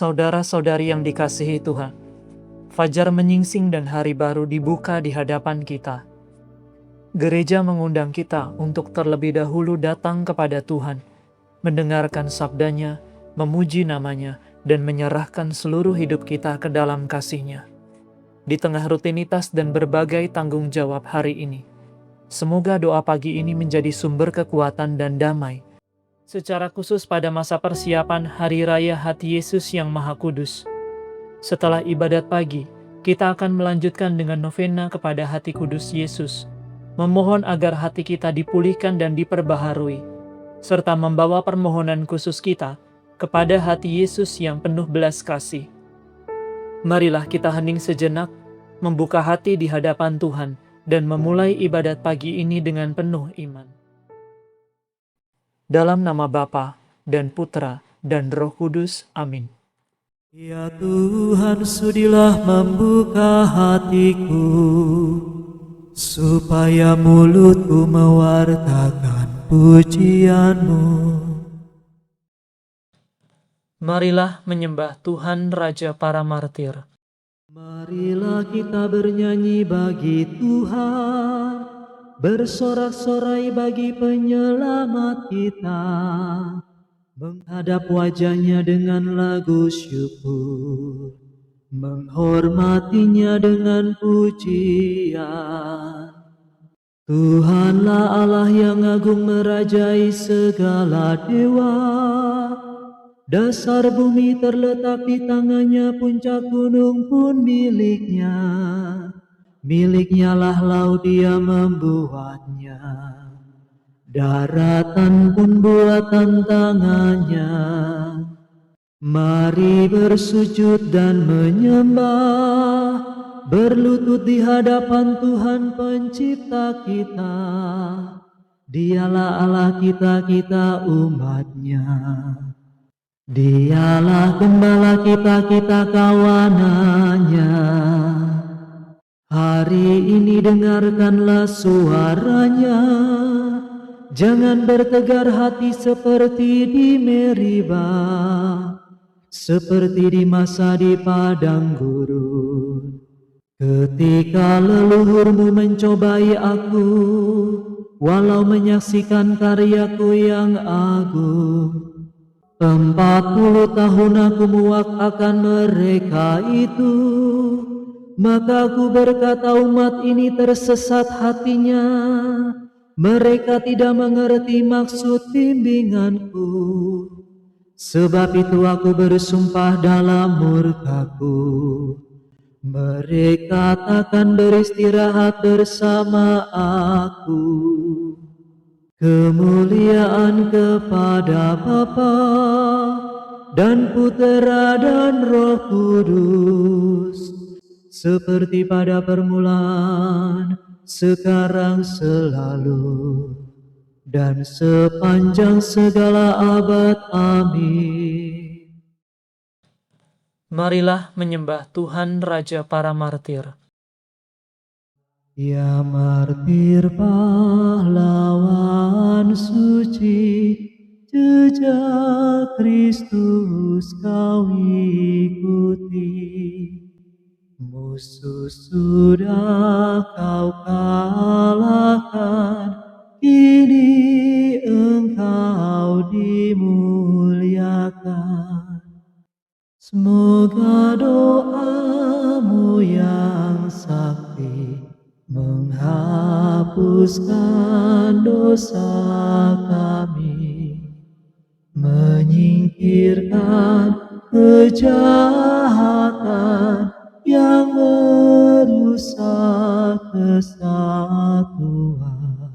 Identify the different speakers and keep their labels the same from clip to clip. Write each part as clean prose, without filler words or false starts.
Speaker 1: Saudara-saudari yang dikasihi Tuhan, fajar menyingsing dan hari baru dibuka di hadapan kita. Gereja mengundang kita untuk terlebih dahulu datang kepada Tuhan, mendengarkan sabdanya, memuji namanya, dan menyerahkan seluruh hidup kita ke dalam kasih-Nya. Di tengah rutinitas dan berbagai tanggung jawab hari ini, semoga doa pagi ini menjadi sumber kekuatan dan damai, secara khusus pada masa persiapan Hari Raya Hati Yesus yang Maha Kudus. Setelah ibadat pagi, kita akan melanjutkan dengan novena kepada Hati Kudus Yesus, memohon agar hati kita dipulihkan dan diperbaharui, serta membawa permohonan khusus kita kepada Hati Yesus yang penuh belas kasih. Marilah kita hening sejenak, membuka hati di hadapan Tuhan, dan memulai ibadat pagi ini dengan penuh iman. Dalam nama Bapa dan Putra dan Roh Kudus. Amin.
Speaker 2: Ya Tuhan, sudilah membuka hatiku, supaya mulutku mewartakan pujian-Mu.
Speaker 1: Marilah menyembah Tuhan Raja para martir.
Speaker 2: Marilah kita bernyanyi bagi Tuhan, bersorak-sorai bagi penyelamat kita, menghadap wajah-Nya dengan lagu syukur, menghormati-Nya dengan pujian. Tuhanlah Allah yang agung merajai segala dewa, dasar bumi terletak di tangan-Nya, puncak gunung pun milik-Nya. Milik-Nya lah laut, Dia membuatnya, daratan pun buatan tangan-Nya. Mari bersujud dan menyembah, berlutut di hadapan Tuhan pencipta kita. Dialah Allah kita, kita umat-Nya. Dialah gembala kita, kita kawanan-Nya. Hari ini dengarkanlah suara-Nya, jangan bertegar hati seperti di Meribah, seperti di masa di padang gurun, ketika leluhurmu mencobai aku, walau menyaksikan karyaku yang agung. 40 tahun aku muak akan mereka itu, maka aku berkata umat ini tersesat hatinya, mereka tidak mengerti maksud bimbinganku. Sebab itu aku bersumpah dalam murkaku, mereka takkan beristirahat bersama aku. Kemuliaan kepada Bapa dan Putera dan Roh Kudus, seperti pada permulaan, sekarang, selalu, dan sepanjang segala abad. Amin.
Speaker 1: Marilah menyembah Tuhan Raja para martir.
Speaker 2: Ya martir pahlawan suci, jejak Kristus kau ikuti. Musuh sudah kau kalahkan, kini engkau dimuliakan. Semoga doamu yang sakti menghapuskan dosa kami, menyingkirkan kejahatan yang merusak kesatuan.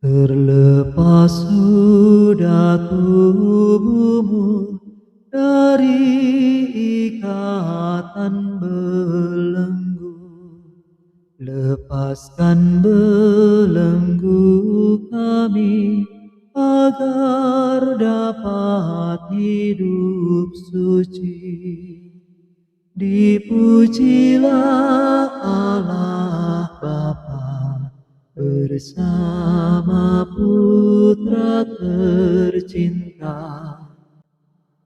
Speaker 2: Terlepas sudah tubuhmu dari ikatan belenggu, lepaskan belenggu kami agar dapat hidup suci. Dipujilah Allah Bapa bersama Putra tercinta,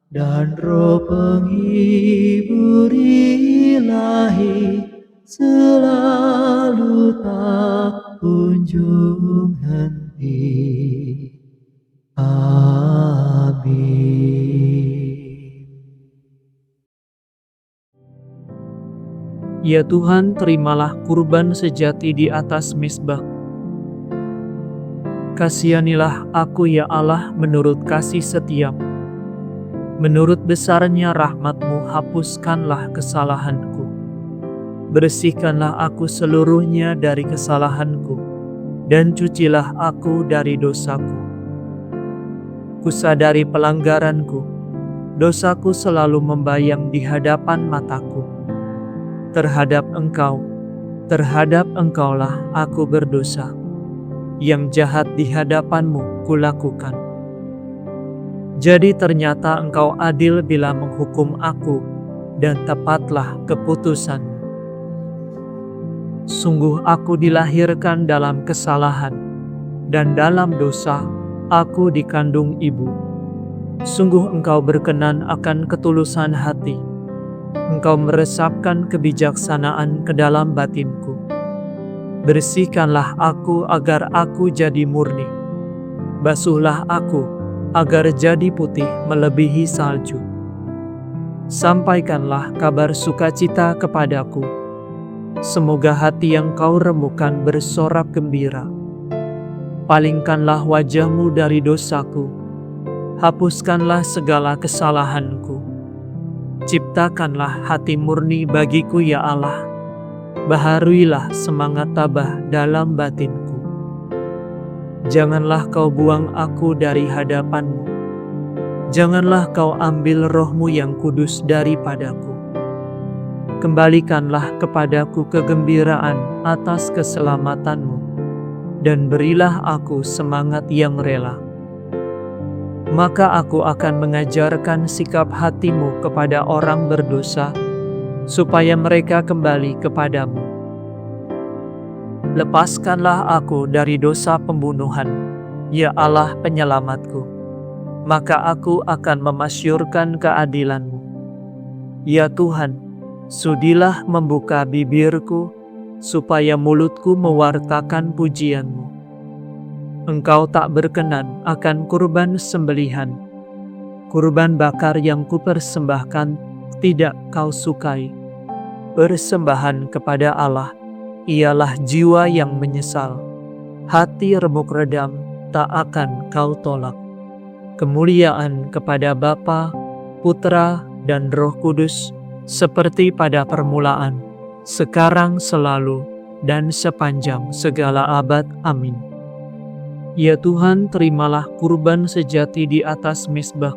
Speaker 2: dan Roh penghibur ilahi selalu tak kunjung henti. Amin.
Speaker 1: Ya Tuhan, terimalah kurban sejati di atas mezbah. Kasihanilah aku ya Allah menurut kasih setiamu. Menurut besarnya rahmat-Mu hapuskanlah kesalahanku. Bersihkanlah aku seluruhnya dari kesalahanku, dan cucilah aku dari dosaku. Kusadari pelanggaranku, dosaku selalu membayang di hadapan mataku. Terhadap Engkaulah aku berdosa. Yang jahat di hadapan-Mu kulakukan. Jadi ternyata Engkau adil bila menghukum aku, dan tepatlah keputusan-Mu. Sungguh aku dilahirkan dalam kesalahan, dan dalam dosa aku dikandung ibu. Sungguh Engkau berkenan akan ketulusan hati. Engkau meresapkan kebijaksanaan ke dalam batinku. Bersihkanlah aku agar aku jadi murni. Basuhlah aku agar jadi putih melebihi salju. Sampaikanlah kabar sukacita kepadaku. Semoga hati yang Kau remukan bersorak gembira. Palingkanlah wajah-Mu dari dosaku. Hapuskanlah segala kesalahanku. Ciptakanlah hati murni bagiku ya Allah. Baharuilah semangat tabah dalam batinku. Janganlah Kau buang aku dari hadapan-Mu. Janganlah Kau ambil Roh-Mu yang kudus daripadaku. Kembalikanlah kepadaku kegembiraan atas keselamatan-Mu, dan berilah aku semangat yang rela. Maka aku akan mengajarkan sikap hati-Mu kepada orang berdosa, supaya mereka kembali kepadamu. Lepaskanlah aku dari dosa pembunuhan, ya Allah penyelamatku. Maka aku akan memasyurkan keadilan-Mu. Ya Tuhan, sudilah membuka bibirku, supaya mulutku mewartakan pujian-Mu. Engkau tak berkenan akan kurban sembelihan. Kurban bakar yang kupersembahkan tidak Kau sukai. Persembahan kepada Allah ialah jiwa yang menyesal. Hati remuk redam tak akan Kau tolak. Kemuliaan kepada Bapa, Putra, dan Roh Kudus, seperti pada permulaan, sekarang, selalu, dan sepanjang segala abad. Amin. Ya Tuhan, terimalah kurban sejati di atas mezbah.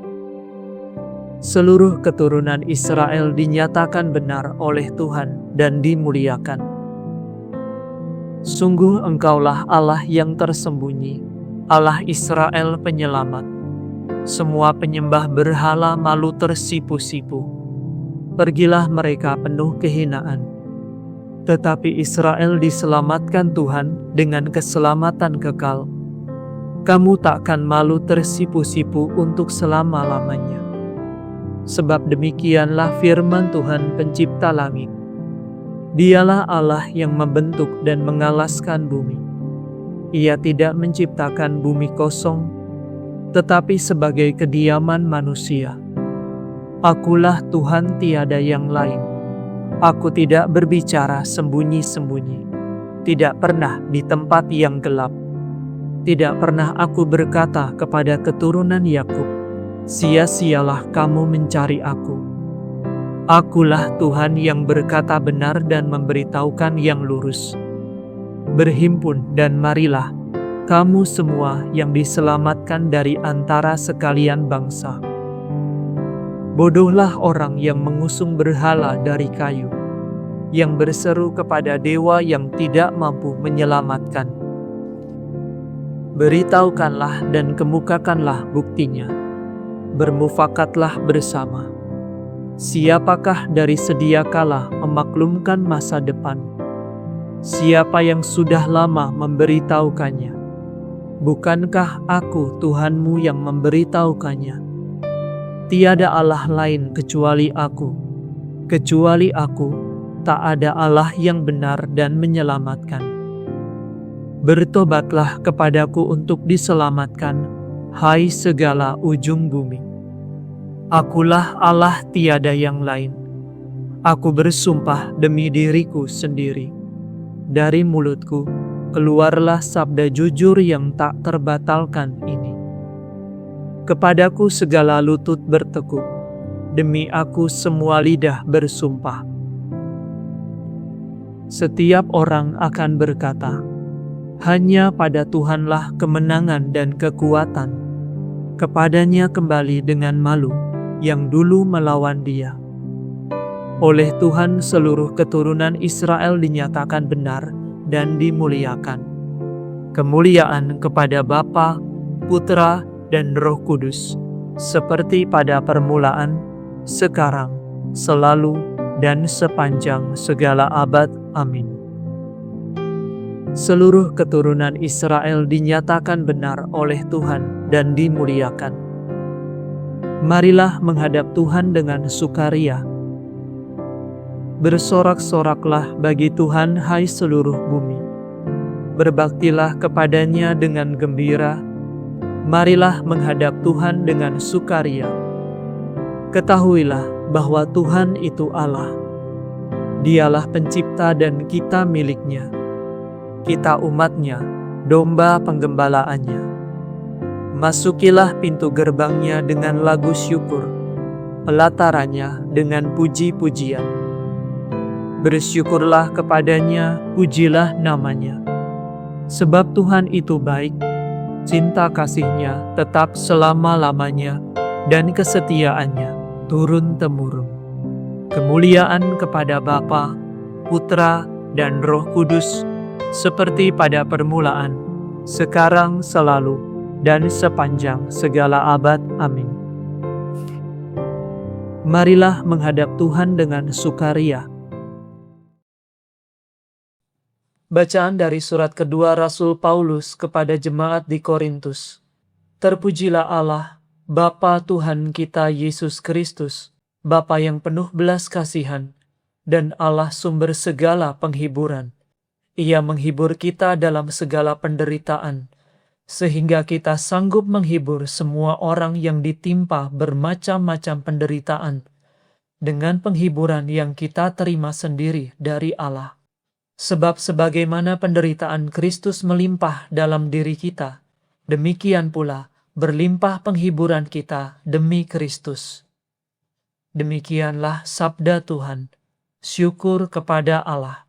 Speaker 1: Seluruh keturunan Israel dinyatakan benar oleh Tuhan dan dimuliakan. Sungguh Engkaulah Allah yang tersembunyi, Allah Israel penyelamat. Semua penyembah berhala malu tersipu-sipu. Pergilah mereka penuh kehinaan. Tetapi Israel diselamatkan Tuhan dengan keselamatan kekal. Kamu takkan malu tersipu-sipu untuk selama-lamanya. Sebab demikianlah firman Tuhan pencipta langit. Dialah Allah yang membentuk dan mengalaskan bumi. Ia tidak menciptakan bumi kosong, tetapi sebagai kediaman manusia. Akulah Tuhan, tiada yang lain. Aku tidak berbicara sembunyi-sembunyi, tidak pernah di tempat yang gelap. Tidak pernah aku berkata kepada keturunan Yakub, sia-sialah kamu mencari aku. Akulah Tuhan yang berkata benar dan memberitahukan yang lurus. Berhimpun dan marilah, kamu semua yang diselamatkan dari antara sekalian bangsa. Bodohlah orang yang mengusung berhala dari kayu, yang berseru kepada dewa yang tidak mampu menyelamatkan. Beritahukanlah dan kemukakanlah buktinya. Bermufakatlah bersama. Siapakah dari sedia kala memaklumkan masa depan? Siapa yang sudah lama memberitahukannya? Bukankah aku Tuhanmu yang memberitahukannya? tiada Allah lain kecuali Aku. Kecuali Aku, tak ada Allah yang benar dan menyelamatkan. Bertobatlah kepadaku untuk diselamatkan, hai segala ujung bumi. Akulah Allah, tiada yang lain. Aku bersumpah demi diriku sendiri. Dari mulutku keluarlah sabda jujur yang tak terbatalkan ini. Kepadaku segala lutut bertekuk, demi Aku semua lidah bersumpah. Setiap orang akan berkata, hanya pada Tuhanlah kemenangan dan kekuatan. Kepadanya kembali dengan malu yang dulu melawan Dia. Oleh Tuhan seluruh keturunan Israel dinyatakan benar dan dimuliakan. Kemuliaan kepada Bapa, Putra, dan Roh Kudus, seperti pada permulaan, sekarang, selalu, dan sepanjang segala abad. Amin. Seluruh keturunan Israel dinyatakan benar oleh Tuhan dan dimuliakan. Marilah menghadap Tuhan dengan sukaria. Bersorak-soraklah bagi Tuhan, hai seluruh bumi. Berbaktilah kepadanya dengan gembira. Marilah menghadap Tuhan dengan sukaria. Ketahuilah bahwa Tuhan itu Allah. Dialah pencipta dan kita miliknya. Kita umatnya, domba penggembalaannya. Masukilah pintu gerbangnya dengan lagu syukur, pelatarannya dengan puji-pujian. Bersyukurlah kepadanya, pujilah namanya. Sebab Tuhan itu baik, cinta kasih-Nya tetap selama-lamanya, dan kesetiaannya turun-temurun. Kemuliaan kepada Bapa, Putra, dan Roh Kudus, seperti pada permulaan, sekarang, selalu, dan sepanjang segala abad. Amin. Marilah menghadap Tuhan dengan sukaria. Bacaan dari surat kedua Rasul Paulus kepada jemaat di Korintus. Terpujilah Allah, Bapa Tuhan kita Yesus Kristus, Bapa yang penuh belas kasihan, dan Allah sumber segala penghiburan. Ia menghibur kita dalam segala penderitaan, sehingga kita sanggup menghibur semua orang yang ditimpa bermacam-macam penderitaan, dengan penghiburan yang kita terima sendiri dari Allah. Sebab sebagaimana penderitaan Kristus melimpah dalam diri kita, demikian pula berlimpah penghiburan kita demi Kristus. Demikianlah sabda Tuhan. Syukur kepada Allah.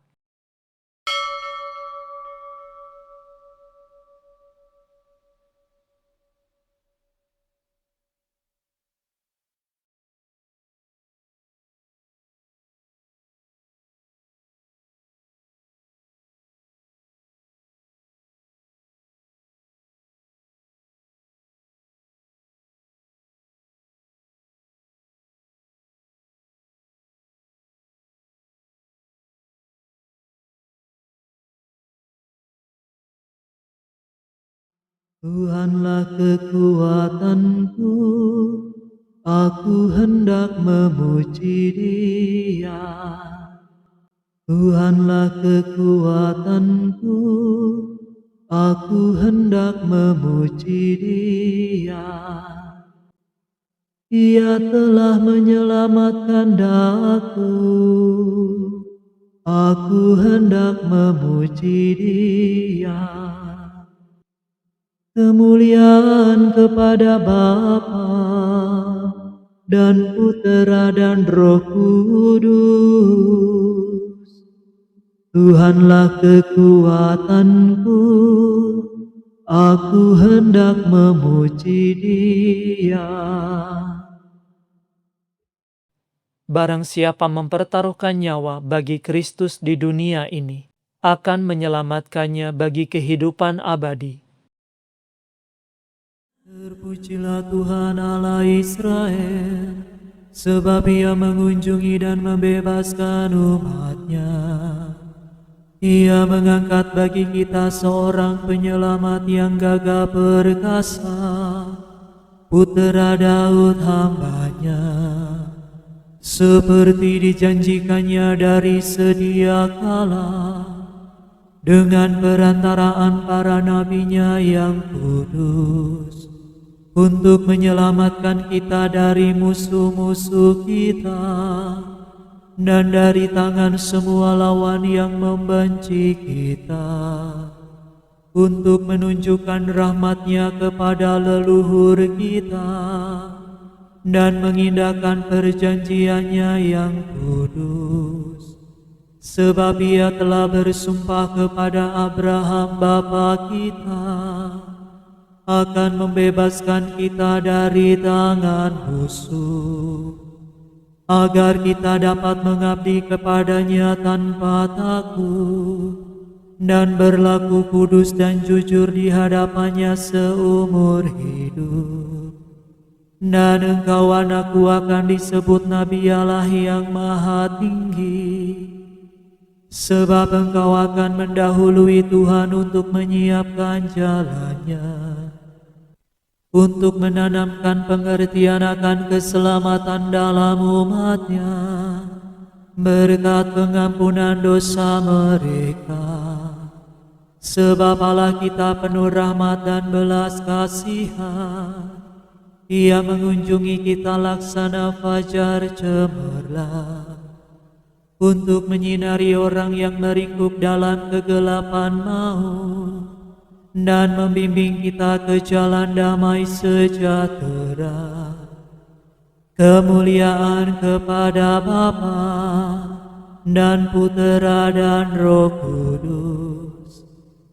Speaker 2: Tuhanlah kekuatanku, aku hendak memuji Dia. Tuhanlah kekuatanku, aku hendak memuji Dia. Ia telah menyelamatkan daku, aku hendak memuji Dia. Kemuliaan kepada Bapa dan Putera dan Roh Kudus. Tuhanlah kekuatanku, aku hendak memuji Dia.
Speaker 1: Barang siapa mempertaruhkan nyawa bagi Kristus di dunia ini, akan menyelamatkannya bagi kehidupan abadi.
Speaker 2: Terpujilah Tuhan Allah Israel, sebab Ia mengunjungi dan membebaskan umat-Nya. Ia mengangkat bagi kita seorang penyelamat yang gagah perkasa, Putera Daud hamba-Nya, seperti dijanjikannya dari sedia kala, dengan perantaraan para nabi-Nya yang kudus, untuk menyelamatkan kita dari musuh-musuh kita, dan dari tangan semua lawan yang membenci kita, untuk menunjukkan rahmat-Nya kepada leluhur kita, dan mengindahkan perjanjian-Nya yang kudus. Sebab Ia telah bersumpah kepada Abraham bapa kita, akan membebaskan kita dari tangan musuh, agar kita dapat mengabdi kepada-Nya tanpa takut, dan berlaku kudus dan jujur di hadapan-Nya seumur hidup. Dan engkau, anakku, akan disebut Nabi Allah yang Maha Tinggi, sebab engkau akan mendahului Tuhan untuk menyiapkan jalan-Nya, untuk menanamkan pengertian akan keselamatan dalam umat-Nya, berkat pengampunan dosa mereka. Sebab Allah kita penuh rahmat dan belas kasihan, Ia mengunjungi kita laksana fajar cemerlang, untuk menyinari orang yang meringkuk dalam kegelapan maut, dan membimbing kita ke jalan damai sejahtera. Kemuliaan kepada Bapa dan Putera dan Roh Kudus,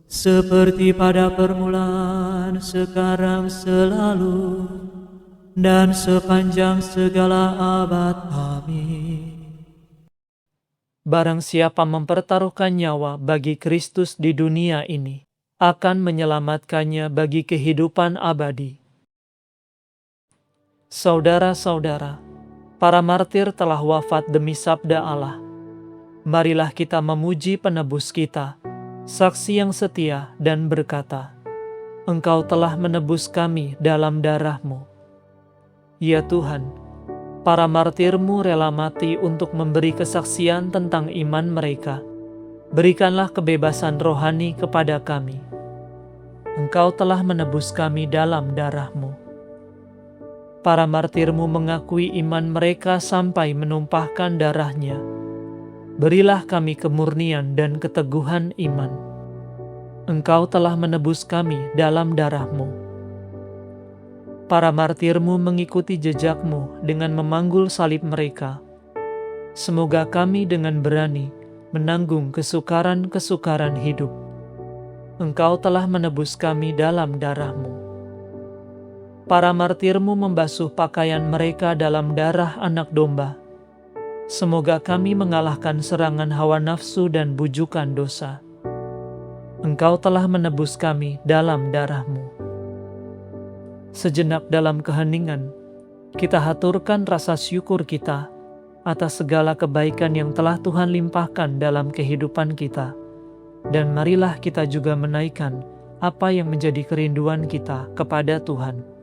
Speaker 2: seperti pada permulaan, sekarang, selalu, dan sepanjang segala abad. Amin.
Speaker 1: Barang siapa mempertaruhkan nyawa bagi Kristus di dunia ini, akan menyelamatkannya bagi kehidupan abadi. Saudara-saudara, para martir telah wafat demi sabda Allah. Marilah kita memuji penebus kita, saksi yang setia dan berkata, Engkau telah menebus kami dalam darah-Mu. Ya Tuhan, para martir-Mu rela mati untuk memberi kesaksian tentang iman mereka. Berikanlah kebebasan rohani kepada kami. Engkau telah menebus kami dalam darah-Mu. Para martir-Mu mengakui iman mereka sampai menumpahkan darahnya. Berilah kami kemurnian dan keteguhan iman. Engkau telah menebus kami dalam darah-Mu. Para martir-Mu mengikuti jejak-Mu dengan memanggul salib mereka. Semoga kami dengan berani menanggung kesukaran-kesukaran hidup. Engkau telah menebus kami dalam darah-Mu. Para martir-Mu membasuh pakaian mereka dalam darah anak domba. Semoga kami mengalahkan serangan hawa nafsu dan bujukan dosa. Engkau telah menebus kami dalam darah-Mu. Sejenak dalam keheningan, kita haturkan rasa syukur kita atas segala kebaikan yang telah Tuhan limpahkan dalam kehidupan kita. Dan marilah kita juga menaikkan apa yang menjadi kerinduan kita kepada Tuhan.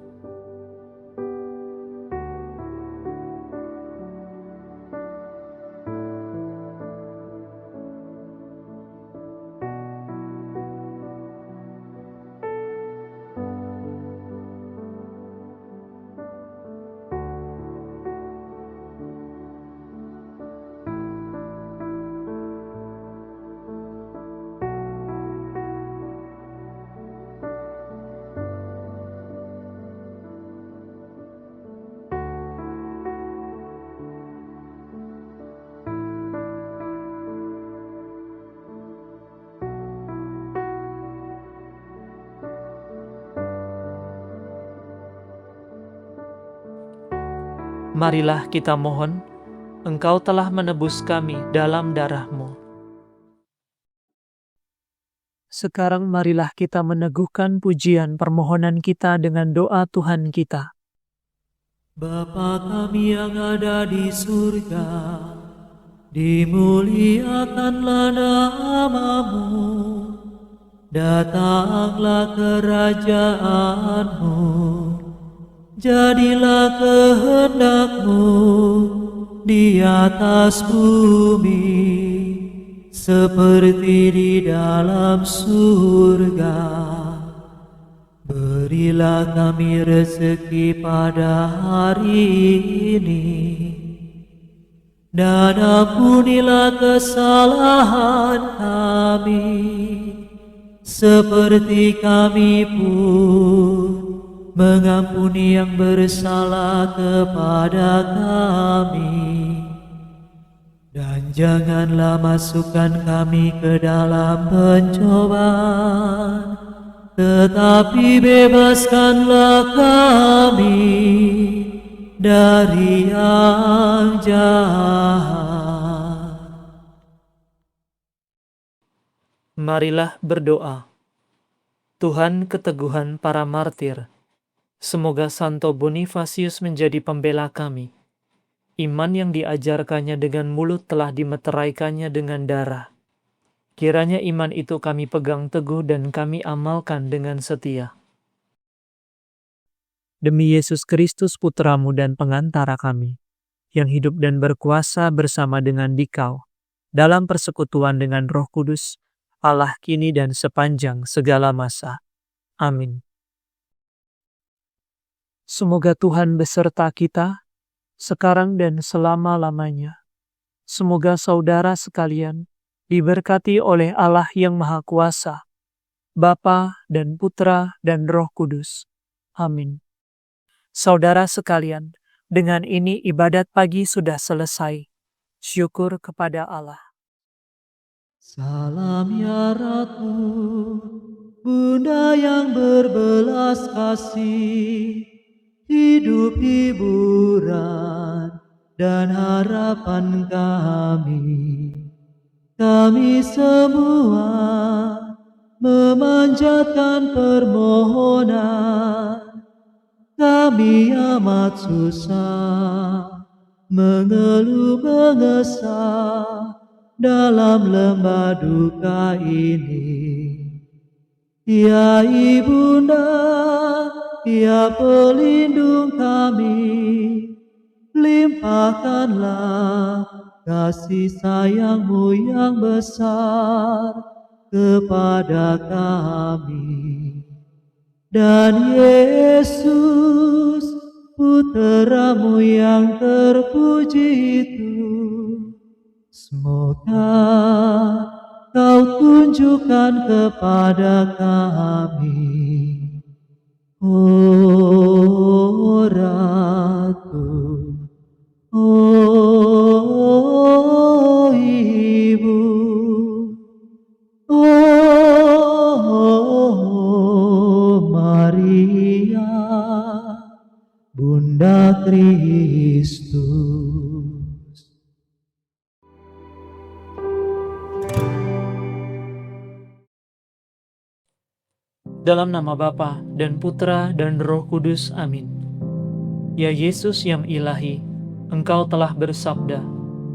Speaker 1: Marilah kita mohon, Engkau telah menebus kami dalam darah-Mu. Sekarang marilah kita meneguhkan pujian permohonan kita dengan doa Tuhan kita.
Speaker 2: Bapa kami yang ada di surga, dimuliakanlah nama-Mu, datanglah kerajaan-Mu, Jadilah kehendak-Mu di atas bumi, seperti di dalam surga. Berilah kami rezeki pada hari ini, dan ampunilah kesalahan kami, seperti kami pun mengampuni yang bersalah kepada kami. Dan janganlah masukkan kami ke dalam pencobaan, tetapi bebaskanlah kami dari yang jahat.
Speaker 1: Marilah berdoa. Tuhan, keteguhan para martir, semoga Santo Bonifasius menjadi pembela kami. Iman yang diajarkannya dengan mulut telah dimeteraikannya dengan darah. Kiranya iman itu kami pegang teguh dan kami amalkan dengan setia. Demi Yesus Kristus Putra-Mu dan pengantara kami, yang hidup dan berkuasa bersama dengan Dikau, dalam persekutuan dengan Roh Kudus, Allah kini dan sepanjang segala masa. Amin. Semoga Tuhan beserta kita, sekarang dan selama-lamanya. Semoga saudara sekalian diberkati oleh Allah yang Maha Kuasa, Bapa dan Putra dan Roh Kudus. Amin. Saudara sekalian, dengan ini ibadat pagi sudah selesai. Syukur kepada Allah.
Speaker 2: Salam ya Ratu, Bunda yang berbelas kasih, hidup hiburan dan harapan kami. Kami semua memanjatkan permohonan. Kami amat susah, mengeluh mengesah dalam lembah duka ini. Ya Ibunda, ya pelindung kami, limpahkanlah kasih sayang-Mu yang besar kepada kami. Dan Yesus, Putra-Mu yang terpuji itu, semoga Kau tunjukkan kepada kami, oh Ratu, oh Ibu, oh Maria, Bunda Kristus.
Speaker 1: Dalam nama Bapa dan Putra dan Roh Kudus. Amin. Ya Yesus yang ilahi, Engkau telah bersabda,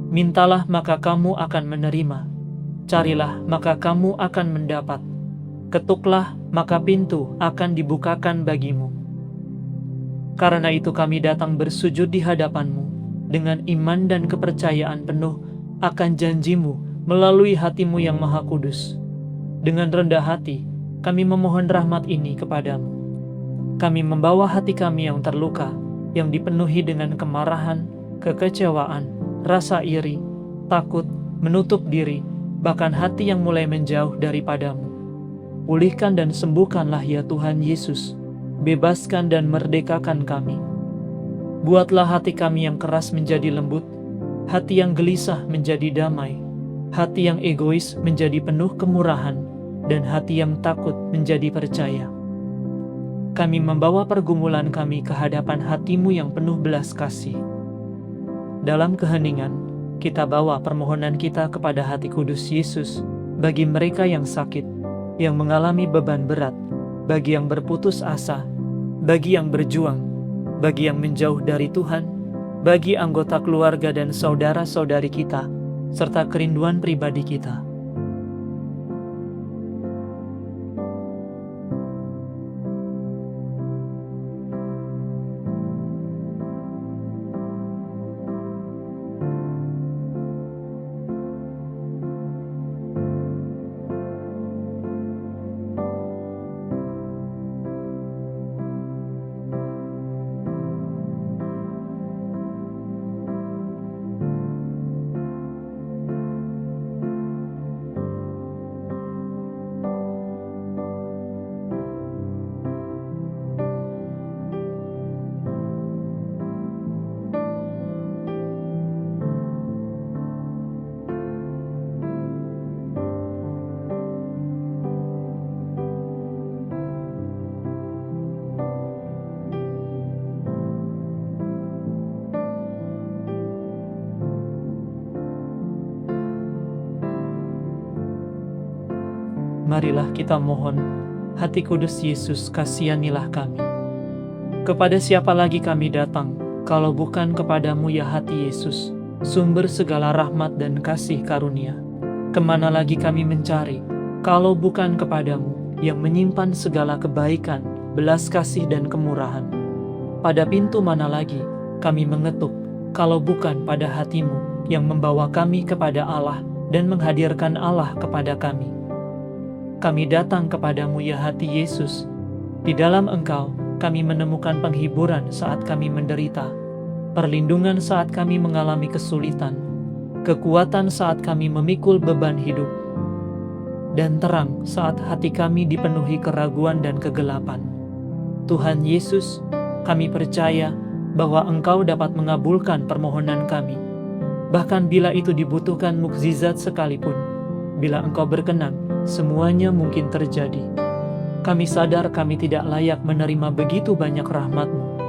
Speaker 1: mintalah maka kamu akan menerima, carilah maka kamu akan mendapat, ketuklah maka pintu akan dibukakan bagimu. Karena itu kami datang bersujud di hadapan-Mu dengan iman dan kepercayaan penuh akan janji-Mu melalui hati-Mu yang Maha Kudus. Dengan rendah hati, kami memohon rahmat ini kepadamu. Kami membawa hati kami yang terluka, yang dipenuhi dengan kemarahan, kekecewaan, rasa iri, takut, menutup diri, bahkan hati yang mulai menjauh daripadamu. Pulihkan dan sembuhkanlah ya Tuhan Yesus, bebaskan dan merdekakan kami. Buatlah hati kami yang keras menjadi lembut, hati yang gelisah menjadi damai, hati yang egois menjadi penuh kemurahan, dan hati yang takut menjadi percaya. Kami membawa pergumulan kami ke hadapan hati-Mu yang penuh belas kasih. Dalam keheningan, kita bawa permohonan kita kepada hati kudus Yesus bagi mereka yang sakit, yang mengalami beban berat, bagi yang berputus asa, bagi yang berjuang, bagi yang menjauh dari Tuhan, bagi anggota keluarga dan saudara-saudari kita, serta kerinduan pribadi kita. marilah kita mohon, Hati Kudus Yesus, kasihanilah kami. Kepada siapa lagi kami datang, kalau bukan kepadamu ya hati Yesus, sumber segala rahmat dan kasih karunia. Kemana lagi kami mencari, kalau bukan kepadamu, yang menyimpan segala kebaikan, belas kasih dan kemurahan. Pada pintu mana lagi kami mengetuk, kalau bukan pada hatimu, yang membawa kami kepada Allah, dan menghadirkan Allah kepada kami. Kami datang kepadamu ya hati Yesus. Di dalam Engkau, kami menemukan penghiburan saat kami menderita, perlindungan saat kami mengalami kesulitan, kekuatan saat kami memikul beban hidup, dan terang saat hati kami dipenuhi keraguan dan kegelapan. Tuhan Yesus, kami percaya bahwa Engkau dapat mengabulkan permohonan kami, bahkan bila itu dibutuhkan mukjizat sekalipun. Bila Engkau berkenan, semuanya mungkin terjadi. Kami sadar kami tidak layak menerima begitu banyak rahmat-Mu.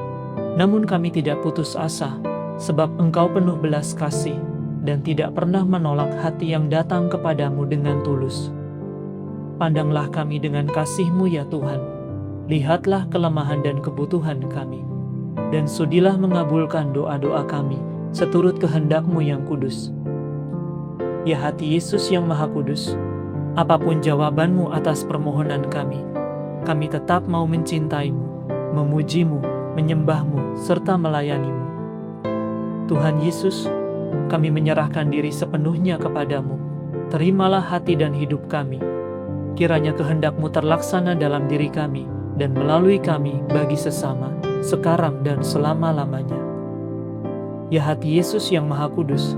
Speaker 1: Namun kami tidak putus asa, sebab Engkau penuh belas kasih, dan tidak pernah menolak hati yang datang kepadamu dengan tulus. Pandanglah kami dengan kasih-Mu ya Tuhan. Lihatlah kelemahan dan kebutuhan kami, dan sudilah mengabulkan doa-doa kami, seturut kehendak-Mu yang kudus. Ya hati Yesus yang Maha Kudus, apapun jawaban-Mu atas permohonan kami tetap mau mencintai-Mu, memuji-Mu, menyembah-Mu, serta melayani-Mu. Tuhan Yesus, kami menyerahkan diri sepenuhnya kepadamu. Terimalah hati dan hidup kami. Kiranya kehendak-Mu terlaksana dalam diri kami dan melalui kami bagi sesama, sekarang dan selama-lamanya. Ya hati Yesus yang Maha Kudus,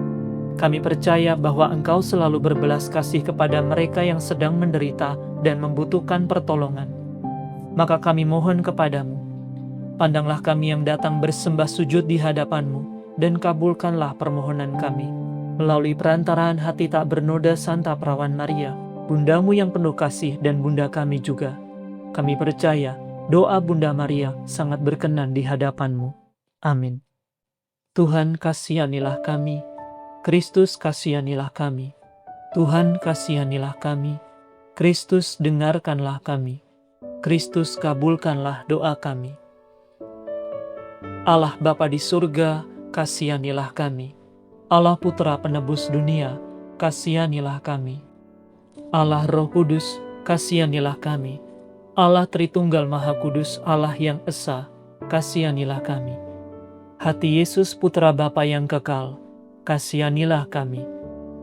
Speaker 1: kami percaya bahwa Engkau selalu berbelas kasih kepada mereka yang sedang menderita dan membutuhkan pertolongan. Maka kami mohon kepadamu, pandanglah kami yang datang bersembah sujud di hadapan-Mu, dan kabulkanlah permohonan kami. Melalui perantaraan hati tak bernoda Santa Perawan Maria, Bundamu yang penuh kasih dan Bunda kami juga. Kami percaya doa Bunda Maria sangat berkenan di hadapan-Mu. Amin. Tuhan kasihanilah kami. Kristus kasihanilah kami. Tuhan kasihanilah kami. Kristus dengarkanlah kami. Kristus kabulkanlah doa kami. Allah Bapa di surga, kasihanilah kami. Allah Putra penebus dunia, kasihanilah kami. Allah Roh Kudus, kasihanilah kami. Allah Tritunggal Maha Kudus, Allah yang Esa, kasihanilah kami. Hati Yesus Putra Bapa yang kekal, kasihanilah kami.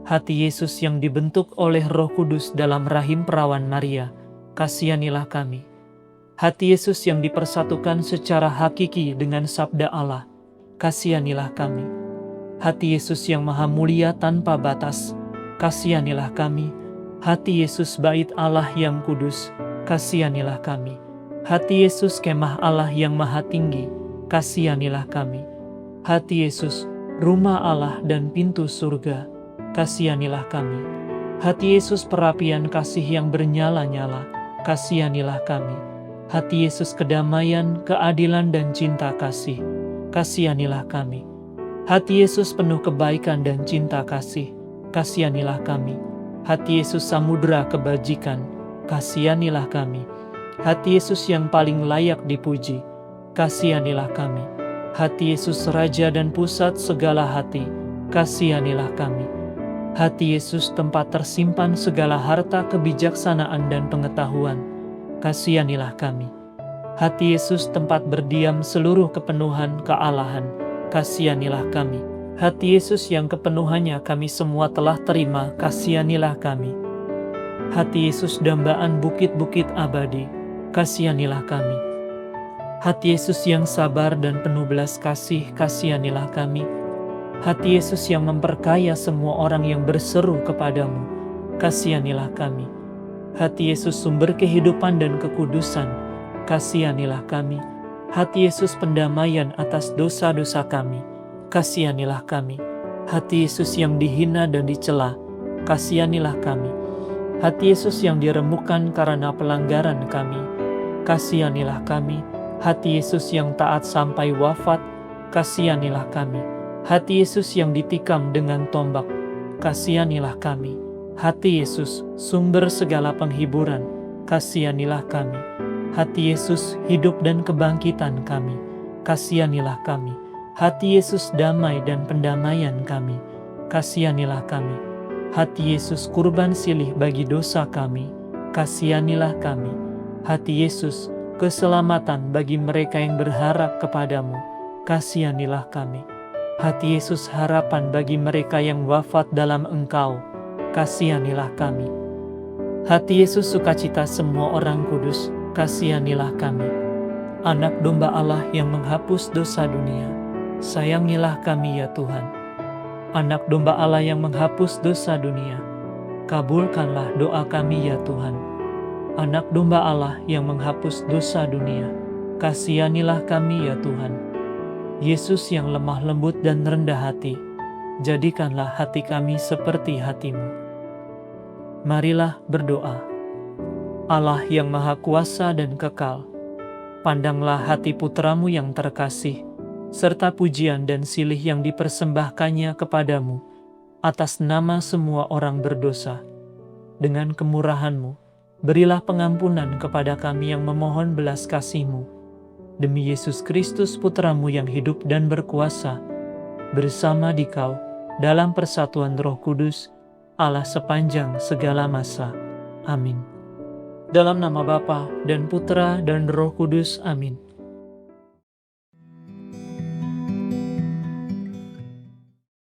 Speaker 1: Hati Yesus yang dibentuk oleh Roh Kudus dalam rahim perawan Maria, kasihanilah kami. Hati Yesus yang dipersatukan secara hakiki dengan sabda Allah, kasihanilah kami. Hati Yesus yang maha mulia tanpa batas, kasihanilah kami. Hati Yesus bait Allah yang kudus, kasihanilah kami. Hati Yesus kemah Allah yang maha tinggi, kasihanilah kami. Hati Yesus rumah Allah dan pintu surga, kasihanilah kami. Hati Yesus perapian kasih yang bernyala-nyala, kasihanilah kami. Hati Yesus kedamaian, keadilan dan cinta kasih, kasihanilah kami. Hati Yesus penuh kebaikan dan cinta kasih, kasihanilah kami. Hati Yesus samudera kebajikan, kasihanilah kami. Hati Yesus yang paling layak dipuji, kasihanilah kami. Hati Yesus Raja dan pusat segala hati, kasihanilah kami. Hati Yesus tempat tersimpan segala harta kebijaksanaan dan pengetahuan, kasihanilah kami. Hati Yesus tempat berdiam seluruh kepenuhan kealahan, kasihanilah kami. Hati Yesus yang kepenuhannya kami semua telah terima, kasihanilah kami. Hati Yesus dambaan bukit-bukit abadi, kasihanilah kami. Hati Yesus yang sabar dan penuh belas kasih, kasihanilah kami. Hati Yesus yang memperkaya semua orang yang berseru kepadamu, kasihanilah kami. Hati Yesus sumber kehidupan dan kekudusan, kasihanilah kami. Hati Yesus pendamaian atas dosa-dosa kami, kasihanilah kami. Hati Yesus yang dihina dan dicela, kasihanilah kami. Hati Yesus yang diremukkan karena pelanggaran kami, kasihanilah kami. Hati Yesus yang taat sampai wafat, kasihanilah kami. Hati Yesus yang ditikam dengan tombak, kasihanilah kami. Hati Yesus, sumber segala penghiburan, kasihanilah kami. Hati Yesus, hidup dan kebangkitan kami, kasihanilah kami. Hati Yesus, damai dan pendamaian kami, kasihanilah kami. Hati Yesus, kurban silih bagi dosa kami, kasihanilah kami. Hati Yesus, keselamatan bagi mereka yang berharap kepadamu, kasihanilah kami. Hati Yesus, harapan bagi mereka yang wafat dalam Engkau, kasihanilah kami. Hati Yesus, sukacita semua orang kudus, kasihanilah kami. Anak domba Allah yang menghapus dosa dunia, sayangilah kami ya Tuhan. Anak domba Allah yang menghapus dosa dunia, kabulkanlah doa kami ya Tuhan. Anak domba Allah yang menghapus dosa dunia, kasihanilah kami ya Tuhan. Yesus yang lemah lembut dan rendah hati, jadikanlah hati kami seperti hati-Mu. Marilah berdoa. Allah yang maha kuasa dan kekal, pandanglah hati putra-Mu yang terkasih, serta pujian dan silih yang dipersembahkannya kepadamu, atas nama semua orang berdosa. Dengan kemurahan-Mu, berilah pengampunan kepada kami yang memohon belas kasih-Mu. Demi Yesus Kristus putra-Mu yang hidup dan berkuasa, bersama Dikau, dalam persatuan Roh Kudus, Allah sepanjang segala masa. Amin. Dalam nama Bapa dan Putra dan Roh Kudus. Amin.